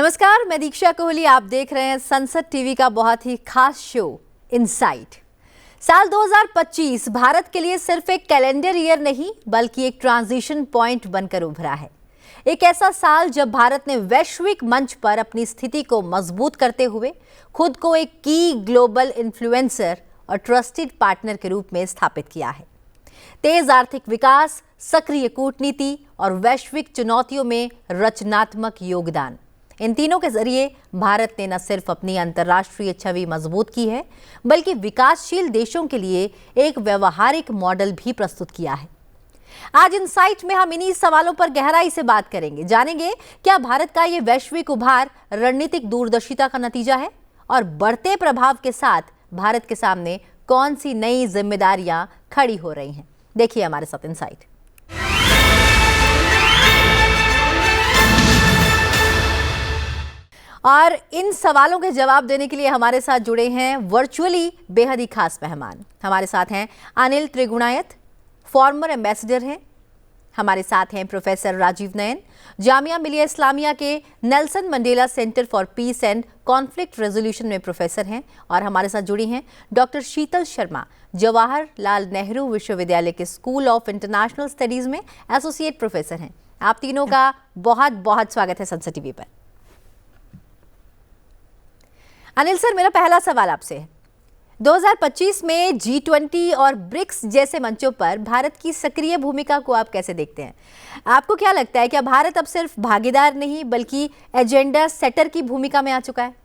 नमस्कार, मैं दीक्षा कोहली। आप देख रहे हैं संसद टीवी का बहुत ही खास शो इनसाइट। साल 2025 भारत के लिए सिर्फ एक कैलेंडर ईयर नहीं बल्कि एक ट्रांजिशन पॉइंट बनकर उभरा है। एक ऐसा साल जब भारत ने वैश्विक मंच पर अपनी स्थिति को मजबूत करते हुए खुद को एक की ग्लोबल इन्फ्लुएंसर और ट्रस्टेड पार्टनर के रूप में स्थापित किया है। तेज आर्थिक विकास, सक्रिय कूटनीति और वैश्विक चुनौतियों में रचनात्मक योगदान, इन तीनों के जरिए भारत ने न सिर्फ अपनी अंतर्राष्ट्रीय छवि मजबूत की है बल्कि विकासशील देशों के लिए एक व्यवहारिक मॉडल भी प्रस्तुत किया है। आज इनसाइट में हम इन्हीं सवालों पर गहराई से बात करेंगे। जानेंगे क्या भारत का ये वैश्विक उभार रणनीतिक दूरदर्शिता का नतीजा है और बढ़ते प्रभाव के साथ भारत के सामने कौन सी नई जिम्मेदारियां खड़ी हो रही हैं। देखिए हमारे साथ इनसाइट। और इन सवालों के जवाब देने के लिए हमारे साथ जुड़े हैं वर्चुअली बेहद ही खास मेहमान। हमारे साथ हैं अनिल त्रिगुणायत, फॉर्मर एम्बेसडर हैं। हमारे साथ हैं प्रोफेसर राजीव नयन, जामिया मिलिया इस्लामिया के Nelson Mandela centre for piece and conflict resolution में प्रोफेसर हैं। और हमारे साथ जुड़ी हैं डॉक्टर शीतल शर्मा, जवाहरलाल नेहरू विश्वविद्यालय के स्कूल ऑफ इंटरनेशनल स्टडीज में एसोसिएट प्रोफेसर हैं। आप तीनों का बहुत बहुत स्वागत है संसद टीवी पर। अनिल सर, मेरा पहला सवाल आपसे है, 2025 में G20 और ब्रिक्स जैसे मंचों पर भारत की सक्रिय भूमिका को आप कैसे देखते हैं? आपको क्या लगता है, क्या भारत अब सिर्फ भागीदार नहीं बल्कि एजेंडा सेटर की भूमिका में आ चुका है?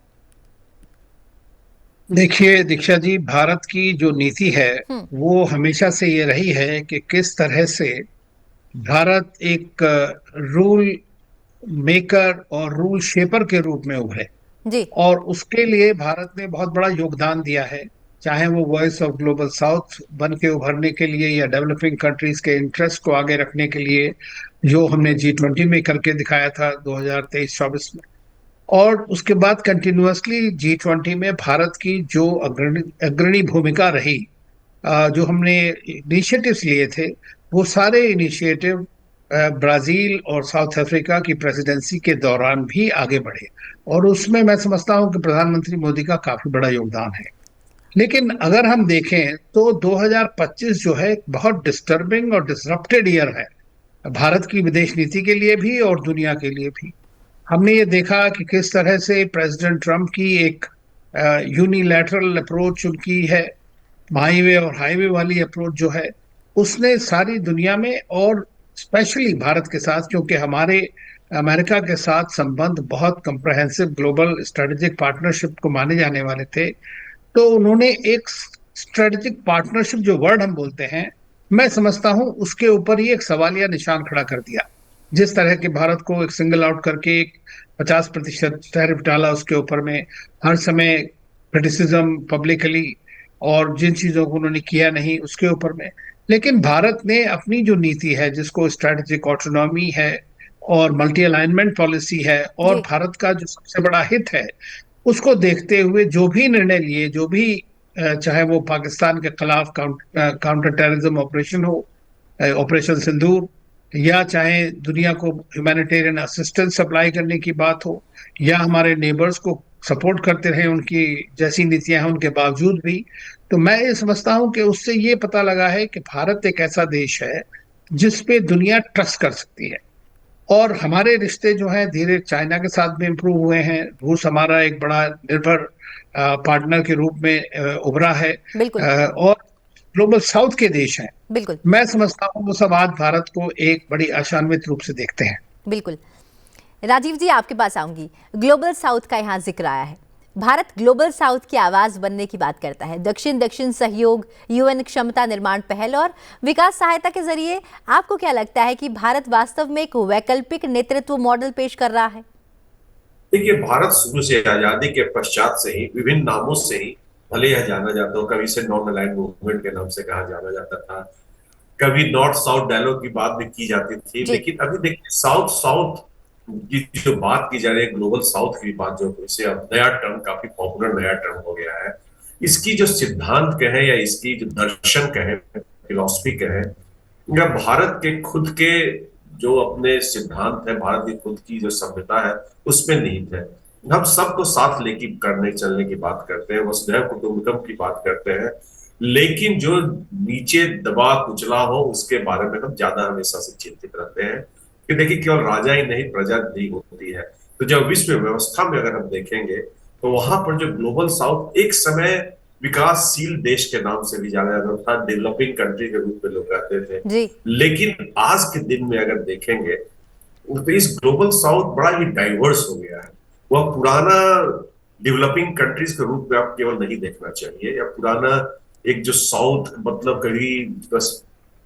देखिए दीक्षा जी, भारत की जो नीति है वो हमेशा से ये रही है कि किस तरह से भारत एक रूल मेकर और रूल शेपर के रूप में उभरे जी। और उसके लिए भारत ने बहुत बड़ा योगदान दिया है, चाहे वो वॉइस ऑफ ग्लोबल साउथ बन के उभरने के लिए या डेवलपिंग कंट्रीज के इंटरेस्ट को आगे रखने के लिए, जो हमने G20 में करके दिखाया था 2023-24 में, और उसके बाद कंटिन्यूअसली G20 में भारत की जो अग्रणी भूमिका रही, जो हमने इनिशिएटिव्स लिए थे, वो सारे इनिशिएटिव ब्राजील और साउथ अफ्रीका की प्रेसिडेंसी के दौरान भी आगे बढ़े और उसमें मैं समझता हूं कि प्रधानमंत्री मोदी का काफी बड़ा योगदान है। लेकिन अगर हम देखें तो 2025 जो है बहुत डिस्टर्बिंग और डिसरप्टेड ईयर है भारत की विदेश नीति के लिए भी और दुनिया के लिए भी। हमने ये देखा कि किस तरह से प्रेसिडेंट ट्रंप की एक यूनिलैटरल अप्रोच उनकी है, हाईवे और हाईवे वाली अप्रोच जो है, उसने सारी दुनिया में और स्पेशली भारत के साथ, क्योंकि हमारे अमेरिका के साथ संबंध बहुत कंप्रहेंसिव ग्लोबल स्ट्रेटेजिक पार्टनरशिप को माने जाने वाले थे, तो उन्होंने एक स्ट्रेटेजिक पार्टनरशिप जो वर्ड हम बोलते हैं, मैं समझता हूं उसके ऊपर ही एक सवालिया निशान खड़ा कर दिया। जिस तरह के भारत को एक सिंगल आउट करके 50% टैरिफ डाला उसके ऊपर में, हर समय क्रिटिसिज्म पब्लिकली, और जिन चीजों को उन्होंने किया नहीं उसके ऊपर में। लेकिन भारत ने अपनी जो नीति है, जिसको स्ट्रेटेजिक ऑटोनॉमी है और मल्टी अलाइनमेंट पॉलिसी है और भारत का जो सबसे बड़ा हित है, उसको देखते हुए जो भी निर्णय लिए, जो भी चाहे वो पाकिस्तान के खिलाफ काउंटर टेररिज्म ऑपरेशन हो, ऑपरेशन सिंदूर, या चाहे दुनिया को ह्यूमैनिटेरियन असिस्टेंस सप्लाई करने की बात हो, या हमारे नेबर्स को सपोर्ट करते रहे उनकी जैसी नीतियां हैं उनके बावजूद भी, तो मैं ये समझता हूं कि उससे ये पता लगा है कि भारत एक ऐसा देश है जिस पे दुनिया ट्रस्ट कर सकती है। और हमारे रिश्ते जो हैं धीरे चाइना के साथ भी इम्प्रूव हुए हैं, रूस हमारा एक बड़ा निर्भर पार्टनर के रूप में उभरा है, और ग्लोबल साउथ के देश हैं। बिल्कुल, मैं समझता हूँ वो सब आज भारत को एक बड़ी आशान्वित रूप से देखते हैं। बिल्कुल। राजीव जी, आपके पास आऊंगी। ग्लोबल साउथ का यहाँ जिक्र आया है। भारत ग्लोबल साउथ की आवाज बनने की बात करता है। दक्षिण दक्षिण सहयोग, यूएन क्षमता निर्माण पहल और विकास सहायता के जरिए आपको क्या लगता है कि भारत वास्तव में एक वैकल्पिक नेतृत्व मॉडल पेश कर रहा है? देखिए, भारत शुरू से आजादी के पश्चात से ही विभिन्न नामों से ही भले यह जाना जाता हो, कभी से नॉन अलाइंड मूवमेंट के नाम से कहा जाना जाता था, कभी नॉर्थ साउथ डायलॉग की बात भी की जाती थी, लेकिन अभी देखिए साउथ साउथ की जो बात की जा रही है, ग्लोबल साउथ की बात, जो इसे अब नया टर्म, काफी पॉपुलर नया टर्म हो गया है, इसकी जो सिद्धांत कहे या इसकी जो दर्शन कहे, फिलॉसफी कहे, या भारत के खुद के जो अपने सिद्धांत है, भारत की खुद की जो सभ्यता है उसमें निहित है। हम सबको साथ लेके करने चलने की बात करते हैं, वसुधैव कुटुंबकम की बात करते हैं, लेकिन जो नीचे दबा कुचला हो उसके बारे में हम ज्यादा हमेशा से चिंतित रहते हैं कि देखिए केवल राजा ही नहीं प्रजा भी होती है। तो जब विश्व व्यवस्था में अगर हम देखेंगे तो वहां पर जो ग्लोबल साउथ एक समय विकासशील देश के नाम से भी जाना जाता था, डेवलपिंग कंट्री के रूप में लोग कहते थे, जी। लेकिन आज के दिन में अगर देखेंगे तो इस ग्लोबल साउथ बड़ा ही डाइवर्स हो गया है। वह पुराना डेवलपिंग कंट्रीज के रूप में आप केवल नहीं देखना चाहिए, या पुराना एक जो साउथ मतलब कभी बस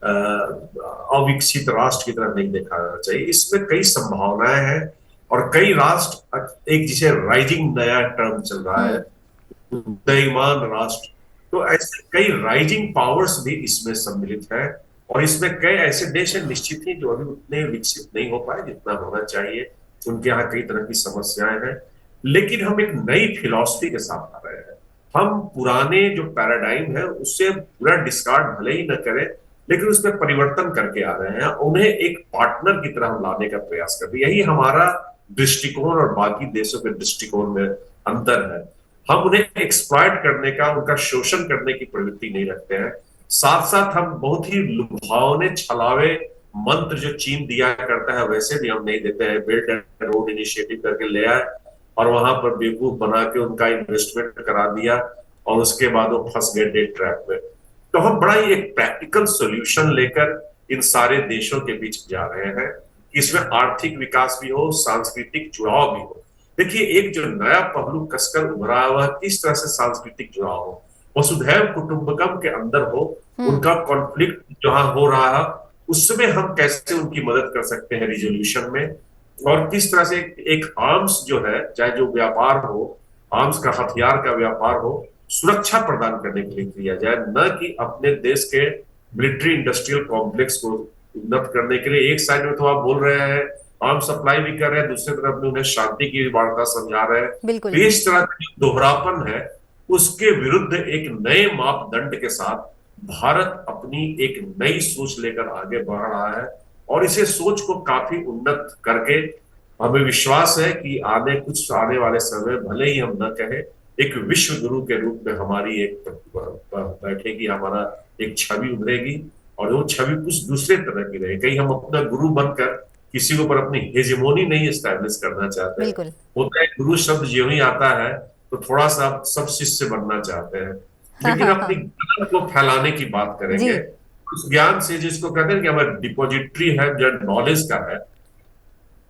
अविकसित राष्ट्र की तरह नहीं देखा जाना चाहिए। इसमें कई संभावनाएं हैं और कई राष्ट्र, एक जिसे राइजिंग नया टर्म चल रहा है, उदयमान राष्ट्र, तो ऐसे कई राइजिंग पावर्स भी इसमें सम्मिलित है। और इसमें कई ऐसे देश हैं निश्चित ही जो अभी उतने विकसित नहीं हो पाए जितना होना चाहिए, उनके यहाँ कई तरह की समस्याएं हैं। लेकिन हम एक नई फिलॉसफी के साथ आ रहे हैं। हम पुराने जो पैराडाइम है उससे पूरा डिस्कार्ड भले ही न करें, लेकिन उसमें परिवर्तन करके आ रहे हैं, उन्हें एक पार्टनर की तरह लाने का प्रयास कर रहे हैं। यही हमारा दृष्टिकोण और बाकी देशों के दृष्टिकोण में अंतर है। हम उन्हें एक्सप्लॉइट करने का, उनका शोषण करने की प्रवृत्ति नहीं रखते हैं। साथ साथ हम बहुत ही लुभावने छलावे मंत्र जो चीन दिया करता है वैसे भी हम नहीं देते हैं। बेल्ट एंड रोड इनिशिएटिव करके ले आए और वहां पर बेवकूफ बना के उनका इन्वेस्टमेंट करा दिया और उसके बाद वो फंस गए डेट ट्रैप में। तो हम बड़ा ही एक प्रैक्टिकल सोल्यूशन लेकर इन सारे देशों के बीच जा रहे हैं कि इसमें आर्थिक विकास भी हो, सांस्कृतिक जुड़ाव भी हो। देखिए एक जो नया पहलू कसकर उभरा हुआ, किस तरह से सांस्कृतिक जुड़ाव हो, वसुधैव कुटुंबकम के अंदर हो, उनका कॉन्फ्लिक्ट जहां हो रहा है उसमें हम कैसे उनकी मदद कर सकते हैं रिजोल्यूशन में, और किस तरह से एक आर्म्स जो है, चाहे जो व्यापार हो, आर्म्स का हथियार का व्यापार हो, सुरक्षा प्रदान करने के लिए किया जाए, न कि अपने देश के मिलिट्री इंडस्ट्रियल कॉम्प्लेक्स को उन्नत करने के लिए। एक साइड में तो आप बोल रहे हैं आर्म सप्लाई भी कर रहे हैं, दूसरी तरफ में उन्हें शांति की वार्ता समझा रहे हैं। बिल्कुल। तो इस तरह का जो दोहरापन है उसके विरुद्ध एक नए मापदंड के साथ भारत अपनी एक नई सोच लेकर आगे बढ़ रहा है, और इसे सोच को काफी उन्नत करके हमें विश्वास है कि आने वाले समय भले ही हम न कहें, एक विश्व गुरु के रूप में हमारी एक बैठेगी, हमारा एक छवि उभरेगी, और वो छवि कुछ दूसरे तरह की रहेगी। कहीं हम अपना गुरु बनकर किसी के ऊपर अपनी हेजेमोनी नहीं एस्टैब्लिश करना चाहते हैं। होता है गुरु शब्द जो ही आता है तो थोड़ा सा सब शिष्य बनना चाहते हैं, लेकिन अपनी ज्ञान को फैलाने की बात करेंगे। उस ज्ञान से जिसको कहते हैं कि हमारा डिपोजिटरी है जो नॉलेज का है,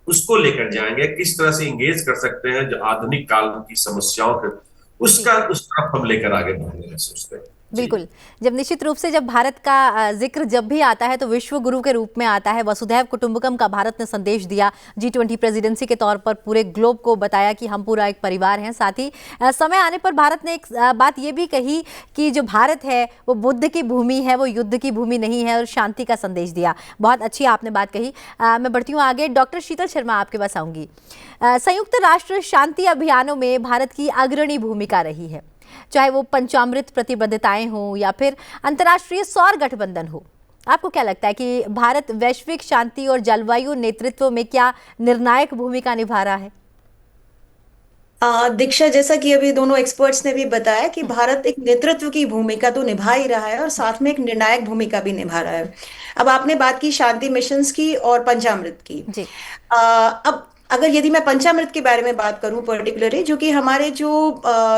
उसको लेकर जाएंगे, किस तरह से इंगेज कर सकते हैं जो आधुनिक काल की समस्याओं के उस तरफ हम लेकर आगे बढ़ने की सोचते हैं। बिल्कुल। जब निश्चित रूप से जब भारत का जिक्र जब भी आता है तो विश्व गुरु के रूप में आता है। वसुधैव कुटुंबकम का भारत ने संदेश दिया, G20 प्रेसिडेंसी के तौर पर पूरे ग्लोब को बताया कि हम पूरा एक परिवार हैं। साथ ही समय आने पर भारत ने एक बात ये भी कही कि जो भारत है वो बुद्ध की भूमि है, वो युद्ध की भूमि नहीं है, और शांति का संदेश दिया। बहुत अच्छी आपने बात कही। मैं बढ़ती हूँ आगे। डॉक्टर शीतल शर्मा, आपके पास आऊँगी। संयुक्त राष्ट्र शांति अभियानों में भारत की अग्रणी भूमिका रही है, चाहे वो पंचामृत प्रतिबद्धताएं हो या फिर अंतर्राष्ट्रीय सौर गठबंधन हो। आपको क्या लगता है कि भारत वैश्विक शांति और जलवायु नेतृत्व में क्या निर्णायक भूमिका निभा रहा है? दीक्षा, जैसा कि अभी दोनों एक्सपर्ट्स ने भी बताया कि भारत एक नेतृत्व की भूमिका तो निभा ही रहा है और साथ में एक निर्णायक भूमिका भी निभा रहा है। अब आपने बात की शांति मिशंस की और पंचामृत की। जी। अब अगर यदि मैं पंचामृत के बारे में बात करूं पर्टिकुलरली, जो कि हमारे जो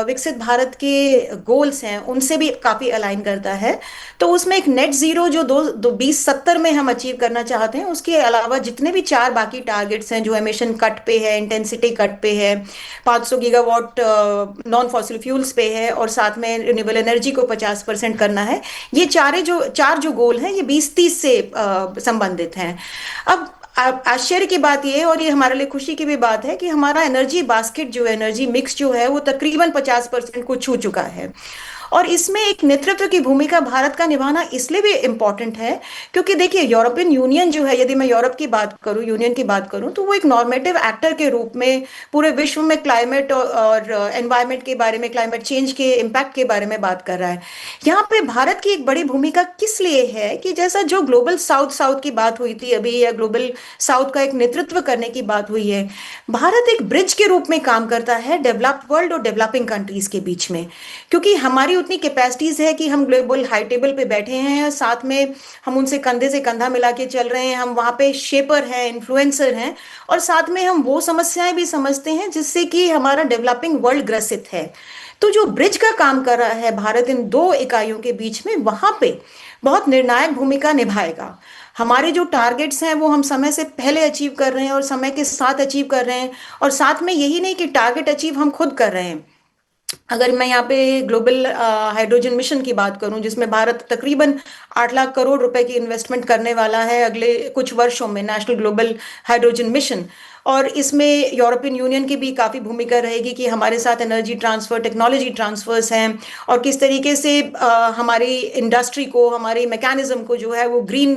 विकसित भारत के गोल्स हैं उनसे भी काफी अलाइन करता है, तो उसमें एक नेट जीरो जो 2070 में हम अचीव करना चाहते हैं, उसके अलावा जितने भी 4 बाकी टारगेट्स हैं, जो एमिशन कट पे है, इंटेंसिटी कट पे है, 500 गीगावाट नॉन फॉसिल फ्यूल्स पे है, और साथ में रिन्यूएबल एनर्जी को 50% करना है। ये चार जो गोल हैं ये 2030 से संबंधित हैं। अब आश्चर्य की बात यह है, और ये हमारे लिए खुशी की भी बात है, कि हमारा एनर्जी बास्केट जो है, एनर्जी मिक्स जो है, वो तकरीबन 50% को छू चुका है। और इसमें एक नेतृत्व की भूमिका भारत का निभाना इसलिए भी इम्पोर्टेंट है क्योंकि देखिए यूरोपियन यूनियन जो है, यदि मैं यूरोप की बात करूं, यूनियन की बात करूं, तो वो एक नॉर्मेटिव एक्टर के रूप में पूरे विश्व में क्लाइमेट और एनवायरनमेंट के बारे में, क्लाइमेट चेंज के इम्पैक्ट के बारे में बात कर रहा है। यहाँ पे भारत की एक बड़ी भूमिका किस लिए है कि जैसा जो ग्लोबल साउथ साउथ की बात हुई थी अभी, या ग्लोबल साउथ का एक नेतृत्व करने की बात हुई है, भारत एक ब्रिज के रूप में काम करता है डेवलप्ड वर्ल्ड और डेवलपिंग कंट्रीज के बीच में। क्योंकि हमारी उतनी कैपेसिटीज है कि हम ग्लोबल हाई टेबल पे बैठे हैं, साथ में हम उनसे कंधे से कंधा मिला के चल रहे हैं, हम वहाँ पे शेपर हैं, इन्फ्लुएंसर हैं, और साथ में हम वो समस्याएं भी समझते हैं जिससे कि हमारा डेवलपिंग वर्ल्ड ग्रसित है। तो जो ब्रिज का काम कर रहा है भारत इन दो इकाइयों के बीच में, वहां पे बहुत निर्णायक भूमिका निभाएगा। हमारे जो टारगेट्स हैं वो हम समय से पहले अचीव कर रहे हैं और समय के साथ अचीव कर रहे हैं, और साथ में यही नहीं कि टारगेट अचीव हम खुद कर रहे हैं। अगर मैं यहाँ पे ग्लोबल हाइड्रोजन मिशन की बात करूं, जिसमें भारत तकरीबन 8 लाख करोड़ रुपए की इन्वेस्टमेंट करने वाला है अगले कुछ वर्षों में, नेशनल ग्लोबल हाइड्रोजन मिशन, और इसमें यूरोपियन यूनियन की भी काफ़ी भूमिका रहेगी कि हमारे साथ एनर्जी ट्रांसफ़र, टेक्नोलॉजी ट्रांसफर्स हैं, और किस तरीके से हमारी इंडस्ट्री को, हमारी मैकेनिज्म को जो है वो ग्रीन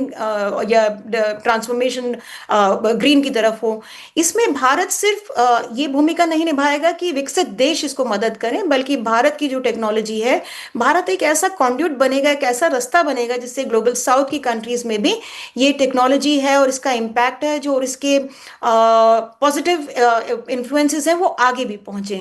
या ट्रांसफॉर्मेशन ग्रीन की तरफ हो। इसमें भारत सिर्फ ये भूमिका नहीं निभाएगा कि विकसित देश इसको मदद करें, बल्कि भारत की जो टेक्नोलॉजी है, भारत एक ऐसा कॉन्ड्यूट बनेगा, एक ऐसा रास्ता बनेगा जिससे ग्लोबल साउथ की कंट्रीज में भी ये टेक्नोलॉजी है और इसका इम्पैक्ट है जो, और इसके पॉजिटिव इन्फ्लुएंसेस हैं वो आगे भी पहुंचे।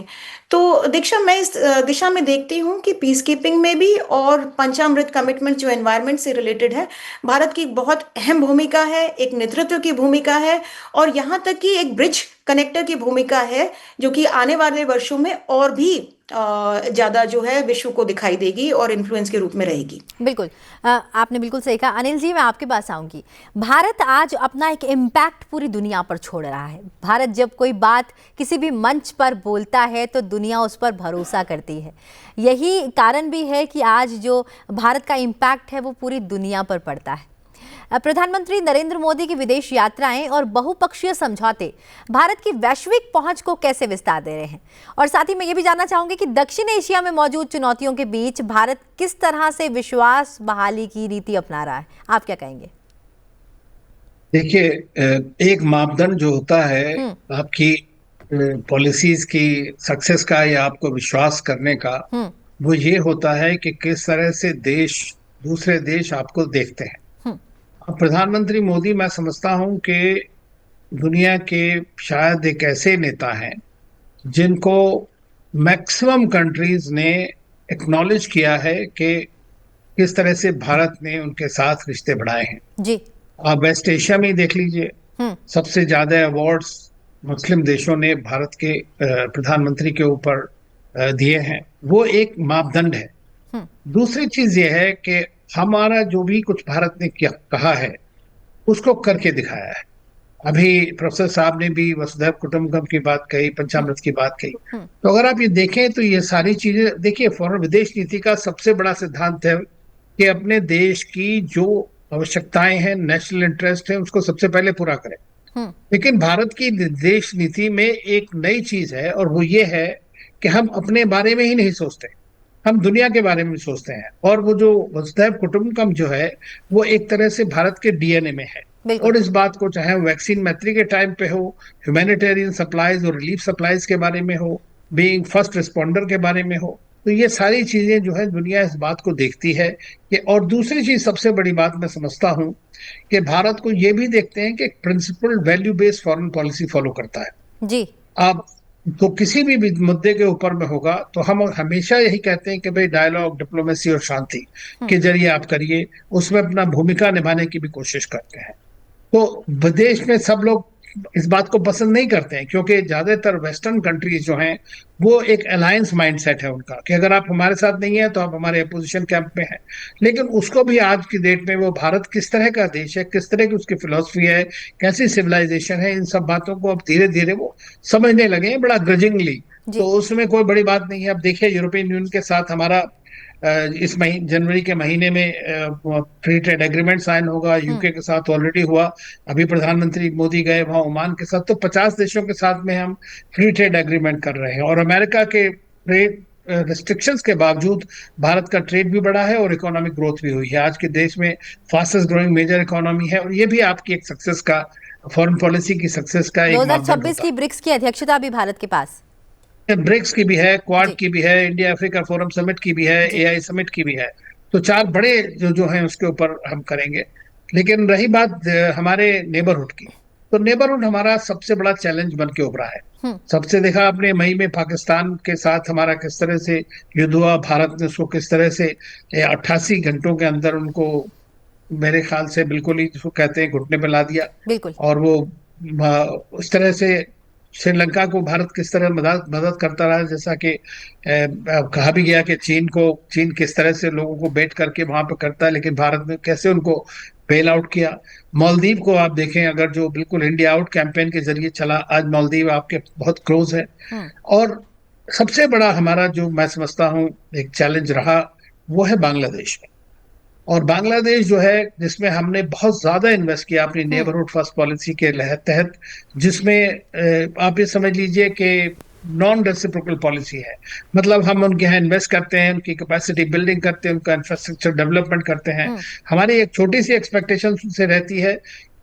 तो दीक्षा, मैं इस दिशा में देखती हूँ कि पीस कीपिंग में भी और पंचामृत कमिटमेंट जो एनवायरनमेंट से रिलेटेड है, भारत की बहुत अहम भूमिका है, एक नेतृत्व की भूमिका है, और यहाँ तक कि एक ब्रिज कनेक्टर की भूमिका है जो कि आने वाले वर्षों में और भी ज्यादा जो है विश्व को दिखाई देगी और इन्फ्लुएंस के रूप में रहेगी। बिल्कुल, आपने बिल्कुल सही कहा। अनिल जी, मैं आपके पास आऊंगी। भारत आज अपना एक इम्पैक्ट पूरी दुनिया पर छोड़ रहा है। भारत जब कोई बात किसी भी मंच पर बोलता है तो दुनिया उस पर भरोसा करती है। यही कारण भी है कि आज जो भारत का इम्पैक्ट है वो पूरी दुनिया पर पड़ता है। प्रधानमंत्री नरेंद्र मोदी की विदेश यात्राएं और बहुपक्षीय समझौते भारत की वैश्विक पहुंच को कैसे विस्तार दे रहे हैं, और साथ ही मैं ये भी जानना चाहूंगी कि दक्षिण एशिया में मौजूद चुनौतियों के बीच भारत किस तरह से विश्वास बहाली की नीति अपना रहा है। आप क्या कहेंगे? देखिए, एक मापदंड जो होता है आपकी पॉलिसीज की सक्सेस का या आपको विश्वास करने का, वो ये होता है कि किस तरह से दूसरे देश आपको देखते हैं। अब प्रधानमंत्री मोदी, मैं समझता हूं कि दुनिया के शायद एक ऐसे नेता हैं जिनको मैक्सिमम कंट्रीज ने एक्नॉलेज किया है कि किस तरह से भारत ने उनके साथ रिश्ते बढ़ाए हैं जी। आप वेस्ट एशिया में ही देख लीजिए, सबसे ज्यादा अवार्ड्स मुस्लिम देशों ने भारत के प्रधानमंत्री के ऊपर दिए हैं। वो एक मापदंड है। दूसरी चीज ये है कि हमारा जो भी कुछ भारत ने कहा है उसको करके दिखाया है। अभी प्रोफेसर साहब ने भी वसुधैव कुटुंबकम की बात कही, पंचामृत की बात कही। तो अगर आप ये देखें तो ये सारी चीजें, देखिए, फॉरेन विदेश नीति का सबसे बड़ा सिद्धांत है कि अपने देश की जो आवश्यकताएं हैं, नेशनल इंटरेस्ट है, उसको सबसे पहले पूरा करें। लेकिन भारत की विदेश नीति में एक नई चीज है, और वो ये है कि हम अपने बारे में ही नहीं सोचते, हम दुनिया के बारे में सोचते हैं। और वो जो वसुधैव कुटुंबकम जो है वो एक तरह से भारत के डीएनए में है। और इस बात को चाहे वैक्सीन मैत्री के टाइम पे हो, ह्यूमैनिटेरियन सप्लाईज और रिलीफ सप्लाईज के बारे में हो, बीइंग फर्स्ट रिस्पॉन्डर के बारे में हो, तो ये सारी चीजें जो है दुनिया इस बात को देखती है कि। और दूसरी चीज, सबसे बड़ी बात मैं समझता हूं कि भारत को ये भी देखते हैं कि principal value based foreign policy follow करता है जी। अब तो किसी भी मुद्दे के ऊपर में होगा तो हम हमेशा यही कहते हैं कि भाई डायलॉग, डिप्लोमेसी और शांति के जरिए आप करिए, उसमें अपना भूमिका निभाने की भी कोशिश करते हैं। तो विदेश में सब लोग इस बात को पसंद नहीं करते हैं, क्योंकि ज्यादातर वेस्टर्न कंट्रीज जो हैं वो एक अलायंस माइंडसेट है उनका, कि अगर आप हमारे साथ नहीं है तो आप हमारे अपोजिशन कैंप में हैं। लेकिन उसको भी आज की डेट में वो भारत किस तरह का देश है, किस तरह की उसकी फिलॉसफी है, कैसी सिविलाइजेशन है, इन सब बातों को अब धीरे धीरे वो समझने लगे हैं, बड़ा ग्रजिंगली। तो उसमें कोई बड़ी बात नहीं है। अब देखिए, यूरोपियन यूनियन के साथ हमारा इस जनवरी के महीने में फ्री ट्रेड एग्रीमेंट साइन होगा, यूके के साथ ऑलरेडी हुआ। अभी प्रधानमंत्री मोदी गए वहां ओमान के साथ, तो 50 देशों के साथ में हम फ्री ट्रेड एग्रीमेंट कर रहे हैं। और अमेरिका के ट्रेड रिस्ट्रिक्शंस के बावजूद भारत का ट्रेड भी बढ़ा है और इकोनॉमिक ग्रोथ भी हुई है। आज के देश में फास्टेस्ट ग्रोइंग मेजर इकोनॉमी है, और ये भी आपकी एक सक्सेस का, फॉरेन पॉलिसी की सक्सेस का एक मापदंड 2026 होता की ब्रिक्स की अध्यक्षता भी भारत के पास। है। ब्रिक्स की भी है, क्वाड जी की भी है, इंडिया अफ्रीका फोरम समिट की भी है, जी। एआई समिट की भी है। तो चार बड़े जो जो हैं उसके ऊपर हम करेंगे। लेकिन रही बात हमारे नेबरहुड की, तो नेबरहुड हमारा सबसे बड़ा चैलेंज बन के उभरा है। हम्म। सबसे देखा आपने मई में पाकिस्तान के साथ हमारा किस तरह से युद्ध हुआ, भारत ने उसको किस तरह से 88 घंटों के अंदर उनको, मेरे ख्याल से बिल्कुल ही जिसको कहते हैं घुटने पे ला दिया। बिल्कुल। और वो उस तरह से श्रीलंका को भारत किस तरह मदद मदद करता रहा, जैसा कि कहा भी गया कि चीन किस तरह से लोगों को बेट करके वहां पे करता है, लेकिन भारत ने कैसे उनको बेल आउट किया। मालदीव को आप देखें, अगर जो बिल्कुल इंडिया आउट कैंपेन के जरिए चला, आज मालदीव आपके बहुत क्लोज है। हम्म। और सबसे बड़ा हमारा जो मैं समझता हूँ एक चैलेंज रहा, वो है बांग्लादेश में। और बांग्लादेश जो है, जिसमें हमने बहुत ज्यादा इन्वेस्ट किया अपनी हम्म। नेबरहुड फर्स्ट पॉलिसी के तहत, जिसमें आप ये समझ लीजिए कि नॉन रेसिप्रोकल पॉलिसी है। मतलब हम उनके यहाँ इन्वेस्ट करते हैं, उनकी कैपेसिटी बिल्डिंग करते हैं, उनका इंफ्रास्ट्रक्चर डेवलपमेंट करते हैं। हम्म। हमारी एक छोटी सी एक्सपेक्टेशन से रहती है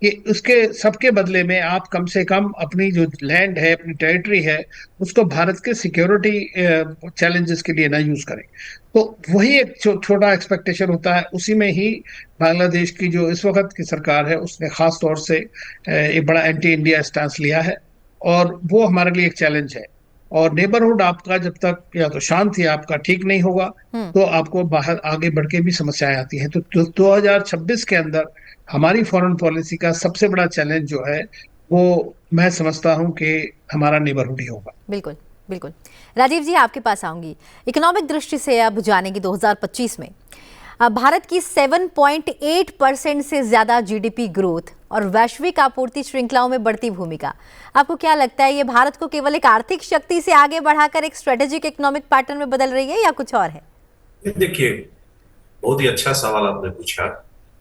कि उसके सबके बदले में आप कम से कम अपनी जो लैंड है, अपनी टेरिटरी है, उसको भारत के सिक्योरिटी चैलेंजेस के लिए ना यूज करें। तो वही एक छोटा एक्सपेक्टेशन होता है। उसी में ही बांग्लादेश की जो इस वक्त की सरकार है, उसने खास तौर से एक बड़ा एंटी इंडिया स्टांस लिया है, और वो हमारे लिए एक चैलेंज है। और नेबरहुड आपका जब तक या तो शांत या आपका ठीक नहीं होगा, हम्म। तो आपको बाहर आगे बढ़ के भी समस्याएं आती हैं। तो 2026 के अंदर हमारी फॉरेन पॉलिसी का सबसे बड़ा चैलेंज जो है, वो मैं समझता हूं कि हमारा नेबरहुड ही होगा। बिल्कुल बिल्कुल। राजीव जी, आपके पास आऊंगी। इकोनॉमिक दृष्टि से अब जानेंगे 2025 में भारत की 7.8% से ज्यादा जीडीपी ग्रोथ और वैश्विक आपूर्ति श्रृंखलाओं में बढ़ती भूमिका, आपको क्या लगता है ये भारत को केवल एक आर्थिक शक्ति से आगे बढ़ाकर एक स्ट्रेटेजिक इकोनॉमिक पैटर्न में बदल रही है, या कुछ और है? देखिए, बहुत ही अच्छा सवाल आपने पूछा।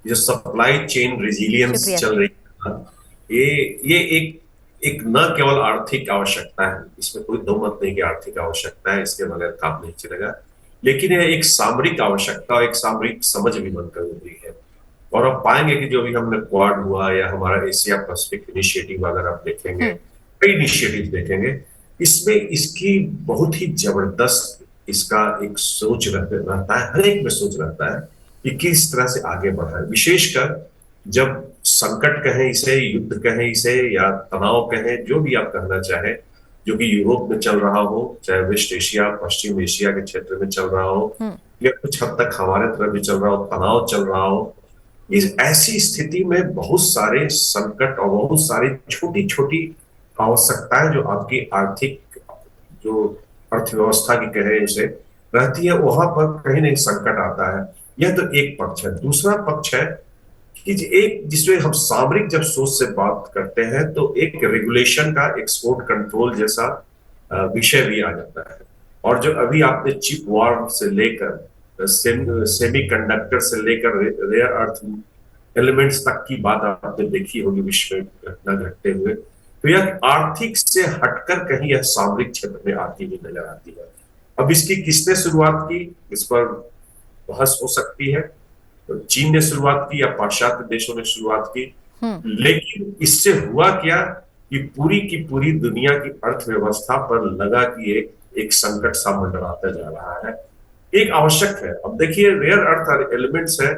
जो सप्लाई चेन रेजिलियंस शुक्रिया। चल रही है ना, ये एक न केवल आर्थिक आवश्यकता है, इसमें कोई दो मत नहीं कि आर्थिक आवश्यकता है, इसके बगैर काम नहीं चलेगा, लेकिन यह एक सामरिक आवश्यकता और एक सामरिक समझ भी बनकर उभरी है। और आप पाएंगे कि जो भी हमने क्वाड हुआ या हमारा एशिया पैसिफिक इनिशिएटिव, अगर आप देखेंगे, कई इनिशिएटिव देखेंगे, इसमें इसकी बहुत ही जबरदस्त इसका एक सोच रहता है, हर एक में सोच रहता है कि किस तरह से आगे बढ़ा है। विशेषकर जब संकट कहें इसे, युद्ध कहें इसे, या तनाव कहें, जो भी आप कहना चाहें, जो कि यूरोप में चल रहा हो, चाहे वेस्ट एशिया, पश्चिम एशिया के क्षेत्र में चल रहा हो, या कुछ हद तक हमारे तरफ भी चल रहा हो, तनाव चल रहा हो, इस ऐसी स्थिति में बहुत सारे संकट और बहुत सारी छोटी छोटी आवश्यकताएं जो आपकी आर्थिक, जो अर्थव्यवस्था की कहे उसे, रहती है, वहां पर कहीं नहीं संकट आता है। यह तो एक पक्ष है। दूसरा पक्ष है कि एक जिसमें हम सामरिक जब सोच से बात करते हैं, तो एक रेगुलेशन का, एक्सपोर्ट कंट्रोल जैसा विषय भी आ जाता है। और जो अभी आपने चिप वॉर से लेकर सेमी कंडक्टर से लेकर रेयर अर्थ एलिमेंट्स तक की बात आपने देखी होगी विश्व में घटना घटते हुए, तो यह आर्थिक से हटकर कहीं यह सामरिक क्षेत्र में आती हुई नजर आती है। अब इसकी किसने शुरुआत की, इस पर बहस हो सकती है। तो चीन ने शुरुआत की या पाश्चात्य देशों ने शुरुआत की, लेकिन इससे हुआ क्या कि पूरी की पूरी दुनिया की अर्थव्यवस्था पर लगा कि एक संकट सा मंडराता जा रहा है, एक आवश्यक है। अब देखिए, रेयर अर्थ एलिमेंट्स है,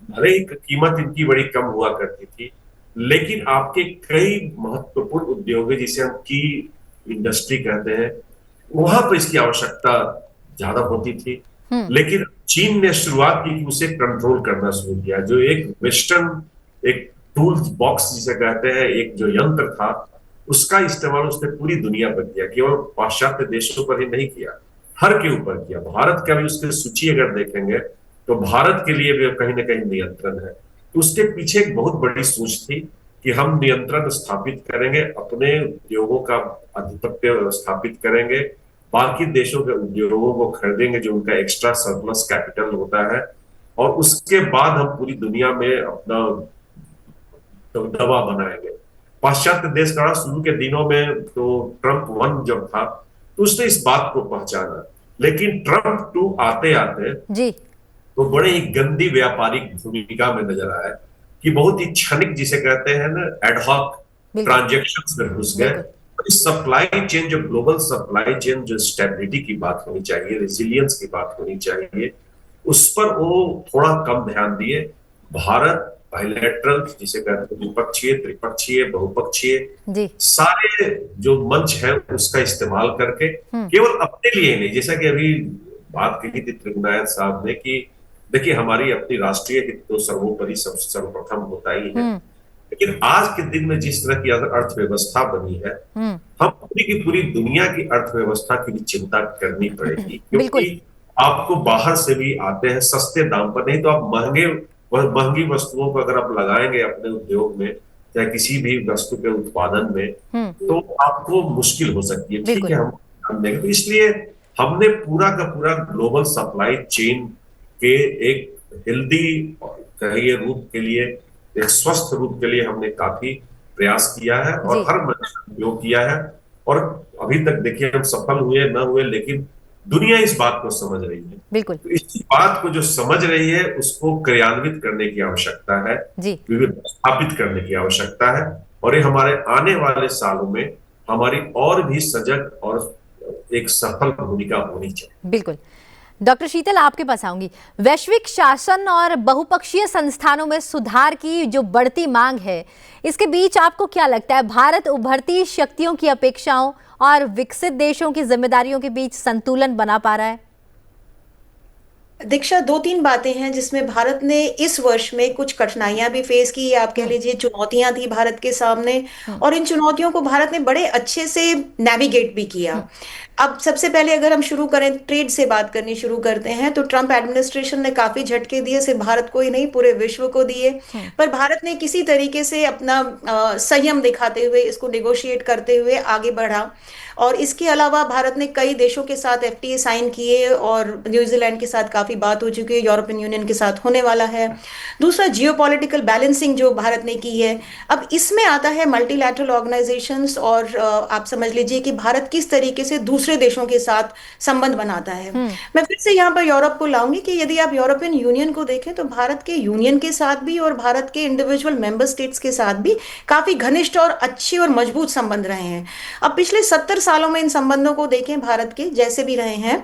भले ही कीमत इनकी बड़ी कम हुआ करती थी, लेकिन आपके कई महत्वपूर्ण उद्योग है, जिसे हम की इंडस्ट्री कहते हैं, वहां पर इसकी आवश्यकता ज्यादा होती थी। लेकिन चीन ने शुरुआत की कि उसे कंट्रोल करना शुरू किया। जो एक वेस्टर्न, एक टूल्स बॉक्स जिसे कहते हैं, एक जो यंत्र था, उसका इस्तेमाल उसने पूरी दुनिया पर किया, केवल पाश्चात्य देशों पर ही नहीं किया, हर के ऊपर किया। भारत का भी उसकी सूची अगर देखेंगे, तो भारत के लिए भी कहीं ना कहीं नियंत्रण है। तो उसके पीछे एक बहुत बड़ी सोच थी कि हम नियंत्रण स्थापित करेंगे, अपने उद्योगों का आधिपत्य स्थापित करेंगे, बाकी देशों के उद्योगों को खरीदेंगे जो उनका एक्स्ट्रा सरप्लस कैपिटल होता है, और उसके बाद हम पूरी दुनिया में अपना दबदबा बनाएंगे। पाश्चात्य देश का शुरू के दिनों में, तो ट्रंप 1 जब था, तो उसने इस बात को पहचाना लेकिन ट्रम्प 2 आते आते जी। वो बड़े ही गंदी व्यापारिक भूमिका में नजर आया कि बहुत ही क्षणिक, जिसे कहते हैं ना, एडहॉक बिल्कुल ट्रांजैक्शंस में घुस गए। बिल्कुल। इस सप्लाई चेन, जो ग्लोबल सप्लाई चेन, जो स्टेबिलिटी की बात होनी चाहिए, रेजिलियंस की बात होनी चाहिए, उस पर वो थोड़ा कम ध्यान दिए। भारत बायलैटरल, जिसे कहते हैं द्विपक्षीय, त्रिपक्षीय, बहुपक्षीय, जी। सारे जो मंच है उसका इस्तेमाल करके केवल अपने लिए ही नहीं, जैसा कि अभी बात की थी त्रिगुनायत साहब ने कि देखिए हमारी अपनी राष्ट्रीय हित तो सर्वोपरि सर्वप्रथम होता ही है, लेकिन आज के दिन में जिस तरह की अर्थव्यवस्था बनी है, हम पूरी की पूरी दुनिया की अर्थव्यवस्था की भी चिंता करनी पड़ेगी, बिल्कुल क्योंकि आपको बाहर से भी आते हैं सस्ते दाम पर, नहीं तो आप महंगी वस्तुओं को अगर आप लगाएंगे अपने उद्योग में या किसी भी वस्तु के उत्पादन में, तो आपको मुश्किल हो सकती है। ठीक बिल्कुल है, हम ध्यान देंगे। तो इसलिए हमने पूरा का पूरा ग्लोबल सप्लाई चेन के एक हेल्दी कहिए रूप के लिए, एक स्वस्थ रूप के लिए हमने काफी प्रयास किया है और जी। हर मंच का उपयोग किया है। और अभी तक देखिए हम सफल हुए न हुए, लेकिन दुनिया इस बात को समझ रही है। बिल्कुल तो इस बात को जो समझ रही है उसको क्रियान्वित करने की आवश्यकता है, जी। स्थापित करने की आवश्यकता है। और ये हमारे आने वाले सालों में हमारी और भी सजग और एक सफल भूमिका होनी चाहिए। बिल्कुल। डॉक्टर शीतल, आपके पास आऊंगी। वैश्विक शासन और बहुपक्षीय संस्थानों में सुधार की जो बढ़ती मांग है, इसके बीच आपको क्या लगता है, भारत उभरती शक्तियों की अपेक्षाओं और विकसित देशों की जिम्मेदारियों के बीच संतुलन बना पा रहा है? दीक्षा, दो तीन बातें हैं जिसमें भारत ने इस वर्ष में कुछ कठिनाइयां भी फेस की, आप कह लीजिए चुनौतियां थी भारत के सामने, और इन चुनौतियों को भारत ने बड़े अच्छे से नेविगेट भी किया। अब सबसे पहले अगर हम शुरू करें, ट्रेड से बात करनी शुरू करते हैं, तो ट्रम्प एडमिनिस्ट्रेशन ने काफी झटके दिए, सिर्फ भारत को ही नहीं पूरे विश्व को दिए, पर भारत ने किसी तरीके से अपना संयम दिखाते हुए इसको नेगोशिएट करते हुए आगे बढ़ा। और इसके अलावा भारत ने कई देशों के साथ एफटीए साइन किए, और न्यूजीलैंड के साथ काफी बात हो चुकी है, यूरोपियन यूनियन के साथ होने वाला है। दूसरा, जियोपॉलिटिकल बैलेंसिंग जो भारत ने की है। अब इसमें आता है मल्टीलैटरल ऑर्गेनाइजेशंस, और आप समझ लीजिए कि भारत किस तरीके से दूसरे देशों के साथ संबंध बनाता है। मैं फिर से यहाँ पर यूरोप को लाऊंगी कि यदि आप यूरोपियन यूनियन को देखें तो भारत के यूनियन के साथ भी और भारत के इंडिविजुअल मेंबर स्टेट्स के साथ भी काफी घनिष्ठ और अच्छे और मजबूत संबंध रहे हैं। अब पिछले 70 सालों में इन संबंधों को देखें, भारत के जैसे भी रहे हैं,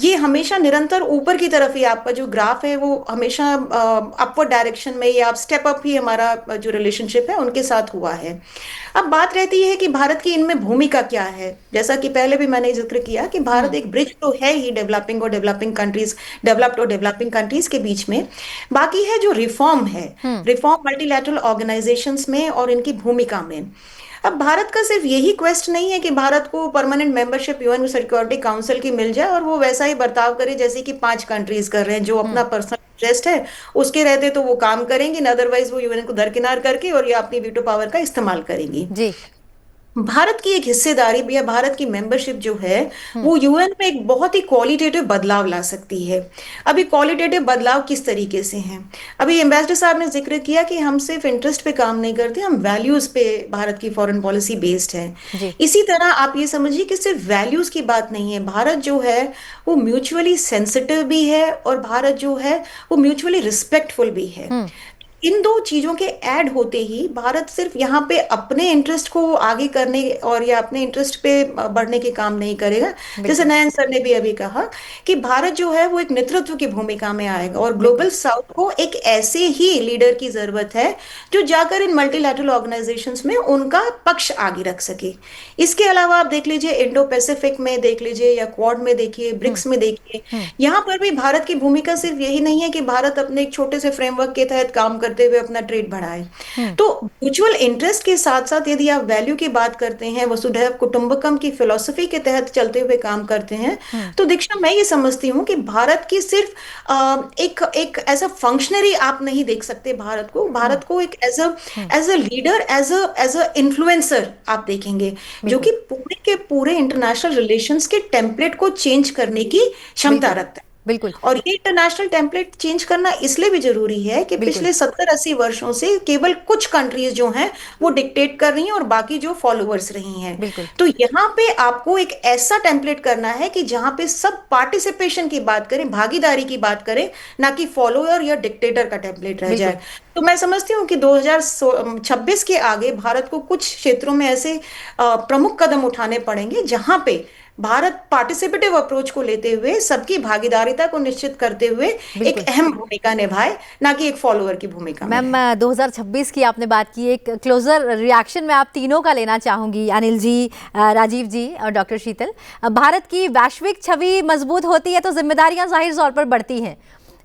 ये हमेशा निरंतर ऊपर की तरफ ही, आपका जो ग्राफ है वो हमेशा अपवर्ड डायरेक्शन में, या आप स्टेप अप ही हमारा जो रिलेशनशिप है उनके साथ हुआ है। अब बात रहती है कि भारत की इनमें भूमिका क्या है। जैसा कि पहले भी मैंने जिक्र किया कि भारत एक ब्रिज तो है ही डेवलपिंग और डेवलपिंग कंट्रीज, डेवलप्ड और डेवलपिंग कंट्रीज के बीच में। बाकी है जो रिफॉर्म है, रिफॉर्म मल्टीलैटरल ऑर्गेनाइजेशंस में और इनकी भूमिका में। अब भारत का सिर्फ यही क्वेस्ट नहीं है कि भारत को permanent membership UN security council की मिल जाए और वो वैसा ही बर्ताव करे जैसे कि 5 कंट्रीज कर रहे हैं, जो अपना पर्सनल इंटरेस्ट है उसके रहते तो वो काम करेंगे, अदरवाइज वो यूएन को दरकिनार करके और ये अपनी वीटो पावर का इस्तेमाल करेंगी। जी। भारत की एक हिस्सेदारी या भारत की मेंबरशिप जो है वो यूएन में एक बहुत ही क्वालिटेटिव बदलाव ला सकती है। अभी क्वालिटेटिव बदलाव किस तरीके से हैं? अभी एम्बेसडर साहब ने जिक्र किया कि हम सिर्फ इंटरेस्ट पे काम नहीं करते, हम वैल्यूज पे भारत की फॉरेन पॉलिसी बेस्ड है। इसी तरह आप ये समझिए कि सिर्फ वैल्यूज की बात नहीं है, भारत जो है वो म्यूचुअली सेंसिटिव भी है और भारत जो है वो म्यूचुअली रिस्पेक्टफुल भी है। इन दो चीजों के ऐड होते ही भारत सिर्फ यहाँ पे अपने इंटरेस्ट को आगे करने और या अपने इंटरेस्ट पे बढ़ने के काम नहीं करेगा। जैसे नयन सर ने भी अभी कहा कि भारत जो है वो एक नेतृत्व की भूमिका में आएगा और ग्लोबल साउथ को एक ऐसे ही लीडर की जरूरत है जो जाकर इन मल्टीलैटरल ऑर्गेनाइजेशंस में उनका पक्ष आगे रख सके। इसके अलावा आप देख लीजिए इंडो पैसिफिक में देख लीजिए या क्वाड में देखिए, ब्रिक्स में देखिए, यहाँ पर भी भारत की भूमिका सिर्फ यही नहीं है कि भारत अपने एक छोटे से फ्रेमवर्क के तहत काम करते हुए अपना ट्रेड बढ़ाए। तो म्यूचुअल इंटरेस्ट के साथ साथ यदि आप वैल्यू की बात करते हैं, वसुधैव कुटुंबकम की फिलॉसफी के तहत चलते हुए काम करते हैं, तो दीक्षा मैं ये समझती हूँ कि भारत की सिर्फ एक एज अ फंक्शनरी आप नहीं देख सकते भारत को एक as a leader, as a influencer आप देखेंगे, जो कि पूरे के पूरे इंटरनेशनल रिलेशंस के टेम्पलेट को चेंज करने की क्षमता रखता है। बिल्कुल और ये इंटरनेशनल टेम्पलेट चेंज करना इसलिए भी जरूरी है कि बिल्कुल पिछले 70-80 वर्षों से केवल कुछ कंट्रीज जो हैं वो डिक्टेट कर रही हैं और बाकी जो फॉलोअर्स रही हैं। बिल्कुल तो यहाँ पे आपको एक ऐसा टेम्पलेट करना है कि जहाँ पे सब पार्टिसिपेशन की बात करें, भागीदारी की बात करें, ना कि फॉलोअर या डिक्टेटर का टेम्पलेट रह बिल्कुल जाए। तो मैं समझती हूँ कि 2026 के आगे भारत को कुछ क्षेत्रों में ऐसे प्रमुख कदम उठाने पड़ेंगे जहां पे भारत पार्टिसिपेटिव अप्रोच को लेते हुए सबकी भागीदारिता को निश्चित करते हुए एक बिल्कुल अहम भूमिका निभाए, ना कि एक फॉलोअर की भूमिका में मैम, रहे। 2026 की आपने बात की, एक क्लोजर रिएक्शन मैं आप तीनों का लेना चाहूंगी, अनिल जी, राजीव जी और डॉक्टर शीतल। भारत की वैश्विक छवि मजबूत होती है तो जिम्मेदारियां जाहिर तौर पर बढ़ती हैं।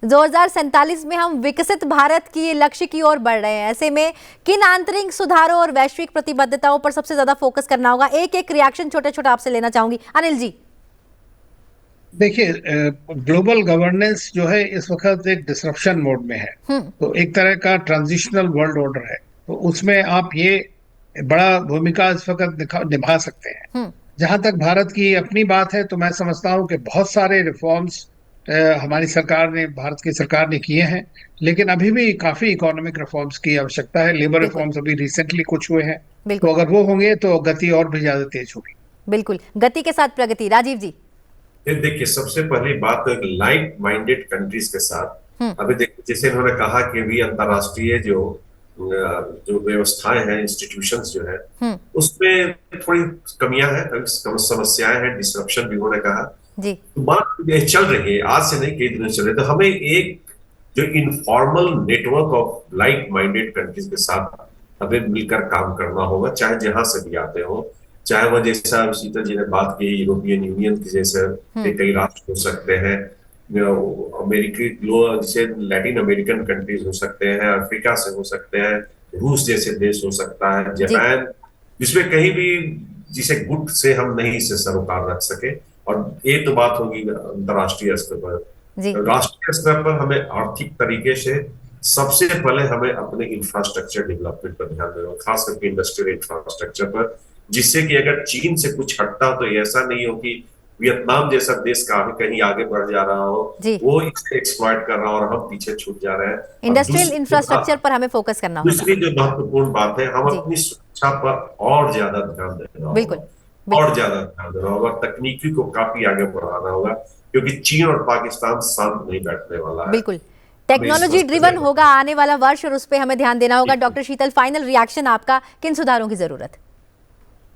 2047 में हम विकसित भारत की लक्ष्य की ओर बढ़ रहे हैं। ऐसे में किन आंतरिक सुधारों और वैश्विक प्रतिबद्धताओं पर सबसे ज्यादा फोकस करना होगा? एक एक रिएक्शन छोटे छोटे आपसे लेना चाहूंगी। अनिल जी। देखिए, ग्लोबल गवर्नेंस जो है इस वक्त एक डिसरप्शन मोड में है। तो एक तरह का ट्रांजिशनल वर्ल्ड ऑर्डर है, तो उसमें आप ये बड़ा भूमिका इस वक्त निभा सकते हैं। जहां तक भारत की अपनी बात है, तो मैं समझता हूं कि बहुत सारे रिफॉर्म्स हमारी सरकार ने, भारत की सरकार ने किए हैं, लेकिन अभी भी काफी इकोनॉमिक रिफॉर्म्स की आवश्यकता है। लेबर बिल्कुल रिफॉर्म्स अभी रिसेंटली कुछ हुए हैं, तो बिल्कुल अगर वो होंगे तो गति और भी ज्यादा तेज होगी। बिल्कुल, गति के साथ प्रगति। राजीव जी। ये देखिए, सबसे पहली बात तो एक लाइक माइंडेड कंट्रीज के साथ, अभी देखिए जैसे इन्होंने कहा कि भी अंतर्राष्ट्रीय जो व्यवस्थाएं हैं, इंस्टीट्यूशंस जो है, उसमें थोड़ी कमियां हैं, समस्याएं हैं, डिसरप्शन भी उन्होंने कहा। जी तो बात ये चल रही है, आज से नहीं कई दिनों से चल रही है। तो हमें एक जो informal network of like minded countries के साथ हमें मिलकर काम करना होगा, चाहे जहां से भी आते हो, चाहे वह जैसा शीतल जी ने बात की यूरोपियन यूनियन के जैसे कई राष्ट्र हो सकते हैं, अमेरिकी जैसे लैटिन अमेरिकन कंट्रीज हो सकते हैं, अफ्रीका से हो सकते हैं, रूस जैसे देश हो सकता है, जी जापान, जिसमें कहीं भी जिसे गुट से हम नहीं इसे सरोकार रख सके। और ये तो बात होगी अंतर्राष्ट्रीय स्तर पर। जी राष्ट्रीय स्तर पर हमें आर्थिक तरीके से सबसे पहले हमें अपने इंफ्रास्ट्रक्चर डेवलपमेंट पर ध्यान देना, खास करके इंडस्ट्रियल इंफ्रास्ट्रक्चर पर, जिससे कि अगर चीन से कुछ हटता तो ऐसा नहीं हो कि वियतनाम जैसा देश कहीं आगे बढ़ जा रहा हो, जी वो इसे एक्सप्लॉइट कर रहा हो और हम पीछे छूट जा रहे हैं। और इंडस्ट्रियल इंफ्रास्ट्रक्चर पर हमें फोकस करना होगा। दूसरी जो महत्वपूर्ण बात है, हम जी अपनी सुरक्षा पर और ज्यादा ध्यान देना बिल्कुल होगा, और बिल्कुल ज्यादा ध्यान देना होगा, तकनीकी को काफी आगे बढ़ाना होगा, क्योंकि चीन और पाकिस्तान शांत नहीं बैठने वाला है। बिल्कुल टेक्नोलॉजी ड्रिवन होगा आने वाला वर्ष और उस पर हमें ध्यान देना होगा। डॉक्टर शीतल, फाइनल रिएक्शन आपका, किन सुधारों की जरूरत?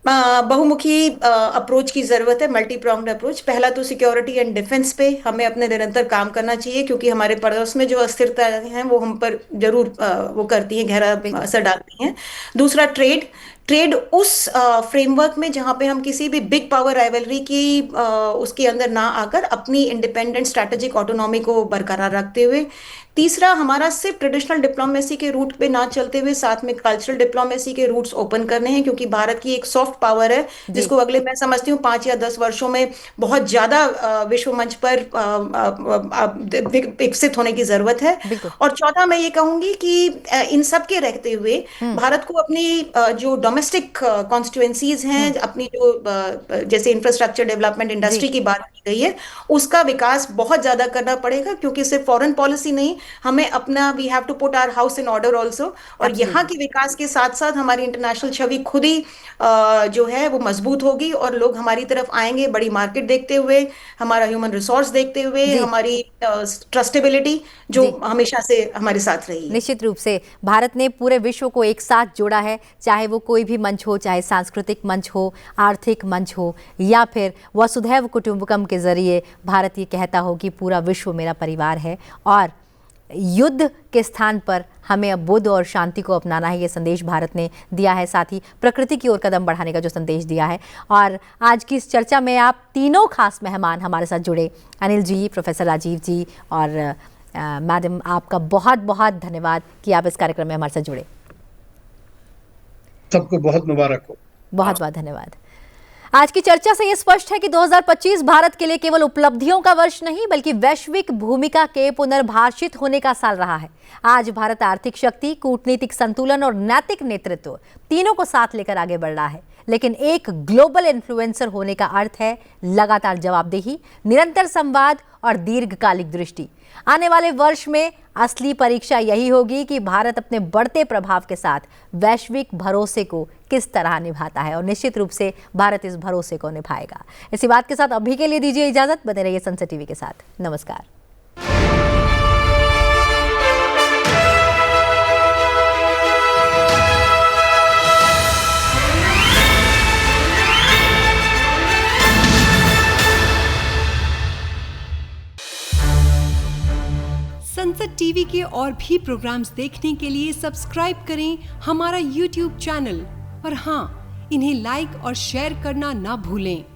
बहुमुखी अप्रोच की जरूरत है, मल्टी प्रोंग्ड अप्रोच। पहला तो सिक्योरिटी एंड डिफेंस पे हमें अपने निरंतर काम करना चाहिए, क्योंकि हमारे पड़ोस में जो अस्थिरता है वो हम पर जरूर वो करती है, गहरा असर डालती हैं। दूसरा ट्रेड। ट्रेड उस फ्रेमवर्क में जहां पे हम किसी भी बिग पावर राइवलरी की उसके अंदर ना आकर अपनी इंडिपेंडेंट स्ट्रैटेजिक ऑटोनॉमी को बरकरार रखते हुए। तीसरा, हमारा सिर्फ ट्रेडिशनल डिप्लोमेसी के रूट पे ना चलते हुए साथ में कल्चरल डिप्लोमेसी के रूट्स ओपन करने हैं, क्योंकि भारत की एक सॉफ्ट पावर है जी जिसको अगले, मैं समझती हूँ, 5 या 10 वर्षों में बहुत ज्यादा विश्व मंच पर विकसित होने की जरूरत है। बिल्कुल और चौथा, मैं ये कहूंगी कि इन सब के रहते हुए भारत को अपनी जो डोमेस्टिक कॉन्स्टिट्यूएंसीज हैं, अपनी जो जैसे इंफ्रास्ट्रक्चर डेवलपमेंट जी इंडस्ट्री की बात की गई है, उसका विकास बहुत ज्यादा करना पड़ेगा, क्योंकि सिर्फ फॉरेन पॉलिसी नहीं, हमें अपना we have to put our house in order also. और यहाँ एब्सोल्युटली के विकास के साथ साथ हमारी इंटरनेशनल छवि खुद ही जो है वो मजबूत होगी और लोग हमारी तरफ आएंगे, बड़ी मार्केट देखते हुए, हमारा ह्यूमन रिसोर्स देखते हुए, जी हमारी ट्रस्टेबिलिटी जो जी हमेशा से हमारे साथ रही है। निश्चित रूप से भारत ने पूरे विश्व को एक साथ जोड़ा है, चाहे वो कोई भी मंच हो, चाहे सांस्कृतिक मंच हो, आर्थिक मंच हो, या फिर वसुधैव कुटुंबकम के जरिए भारत ये कहता हो कि पूरा विश्व मेरा परिवार है। और युद्ध के स्थान पर हमें अब बुद्ध और शांति को अपनाना है, ये संदेश भारत ने दिया है। साथ ही प्रकृति की ओर कदम बढ़ाने का जो संदेश दिया है। और आज की इस चर्चा में आप तीनों खास मेहमान हमारे साथ जुड़े, अनिल जी, प्रोफेसर राजीव जी और मैडम, आपका बहुत बहुत धन्यवाद कि आप इस कार्यक्रम में हमारे साथ जुड़े। सबको बहुत मुबारक हो। बहुत बहुत धन्यवाद। आज की चर्चा से यह स्पष्ट है कि 2025 भारत के लिए केवल उपलब्धियों का वर्ष नहीं, बल्कि वैश्विक भूमिका के पुनर्भाषित होने का साल रहा है। आज भारत आर्थिक शक्ति, कूटनीतिक संतुलन और नैतिक नेतृत्व तीनों को साथ लेकर आगे बढ़ रहा है। लेकिन एक ग्लोबल इन्फ्लुएंसर होने का अर्थ है लगातार जवाबदेही, निरंतर संवाद और दीर्घकालिक दृष्टि। आने वाले वर्ष में असली परीक्षा यही होगी कि भारत अपने बढ़ते प्रभाव के साथ वैश्विक भरोसे को किस तरह निभाता है, और निश्चित रूप से भारत इस भरोसे को निभाएगा। इसी बात के साथ अभी के लिए दीजिए इजाजत। बने रहिए सनसद टीवी के साथ। नमस्कार। संसद टीवी के और भी प्रोग्राम्स देखने के लिए सब्सक्राइब करें हमारा YouTube चैनल और हाँ, इन्हें लाइक और शेयर करना ना भूलें।